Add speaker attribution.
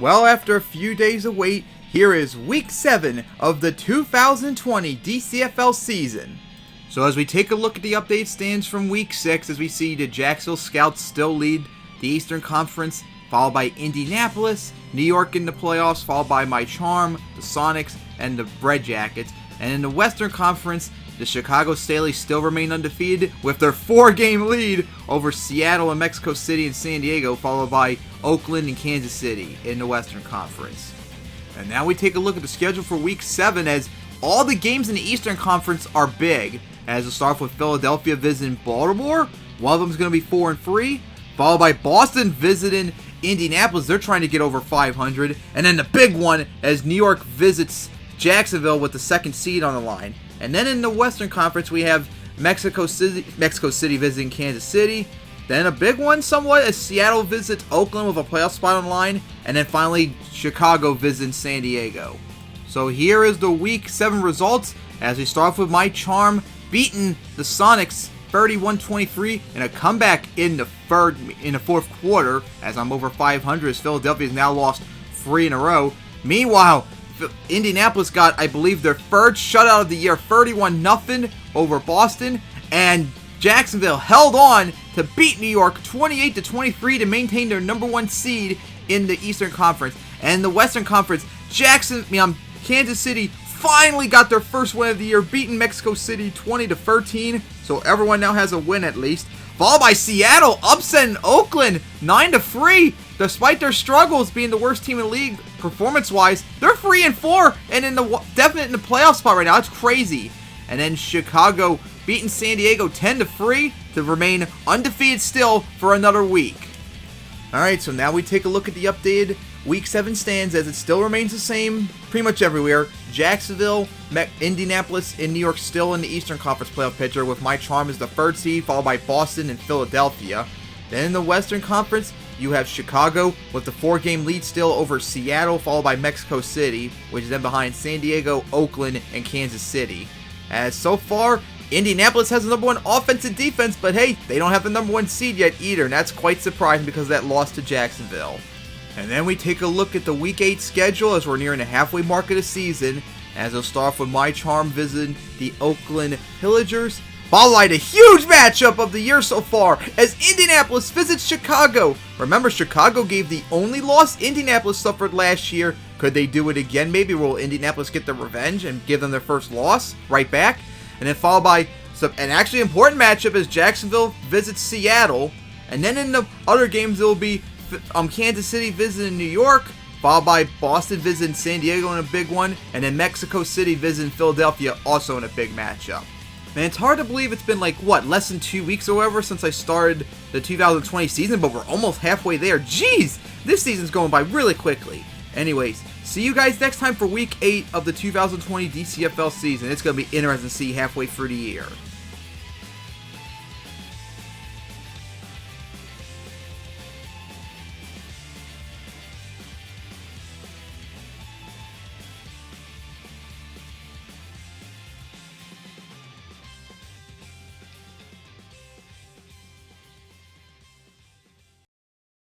Speaker 1: Well, after a few days of wait, here is Week 7 of the 2020 DCFL season. So as we take a look at the updated standings from Week 6, as we see the Jacksonville Scouts still lead the Eastern Conference, followed by Indianapolis, New York in the playoffs, followed by My Charm, the Sonics, and the Red Jackets. And in the Western Conference, the Chicago Staleys still remain undefeated with their 4-game lead over Seattle and Mexico City and San Diego, followed by Oakland and Kansas City in the Western Conference. And now we take a look at the schedule for Week 7, as all the games in the Eastern Conference are big. As we'll start off with Philadelphia visiting Baltimore. One of them is going to be 4-3, followed by Boston visiting Indianapolis. They're trying to get over 500. And then the big one as New York visits Jacksonville with the second seed on the line. And then in the Western Conference, we have Mexico City visiting Kansas City. Then a big one somewhat as Seattle visits Oakland with a playoff spot on the line. And then finally, Chicago visiting San Diego. So here is the Week 7 results as we start off with My Charm beating the Sonics 31-23 in a comeback in the fourth quarter, as I'm over 500 as Philadelphia has now lost 3 in a row. Meanwhile, Indianapolis got, I believe, their third shutout of the year, 31-0 over Boston, and Jacksonville held on to beat New York 28-23 to maintain their number 1 seed in the Eastern Conference. And in the Western Conference, Kansas City finally got their first win of the year, beating Mexico City 20-13, so everyone now has a win at least. Followed by Seattle upsetting Oakland 9-3. Despite their struggles being the worst team in the league performance-wise, they're 3-4 and definite in the playoff spot right now. It's crazy. And then Chicago beating San Diego 10-3 to remain undefeated still for another week. Alright, so now we take a look at the updated Week 7 stands, as it still remains the same pretty much everywhere. Jacksonville, Indianapolis, and New York still in the Eastern Conference playoff picture, with My Charm as the 3rd seed, followed by Boston and Philadelphia. Then in the Western Conference, you have Chicago with the 4-game lead still over Seattle, followed by Mexico City, which is then behind San Diego, Oakland, and Kansas City. As so far, Indianapolis has the number 1 offense and defense, but hey, they don't have the number 1 seed yet either, and that's quite surprising because of that loss to Jacksonville. And then we take a look at the Week 8 schedule as we're nearing the halfway mark of the season, as we'll start off with My Charm visiting the Oakland Pillagers, followed by the huge matchup of the year so far as Indianapolis visits Chicago. Remember, Chicago gave the only loss Indianapolis suffered last year. Could they do it again? Maybe will Indianapolis get their revenge and give them their first loss right back? And then followed by an actually important matchup as Jacksonville visits Seattle. And then in the other games, it will be Kansas City visiting New York, followed by Boston visiting San Diego in a big one, and then Mexico City visiting Philadelphia also in a big matchup. Man, it's hard to believe it's been less than 2 weeks or whatever since I started the 2020 season, but we're almost halfway there. Jeez, this season's going by really quickly. Anyways, see you guys next time for Week 8 of the 2020 DCFL season. It's going to be interesting to see halfway through the year.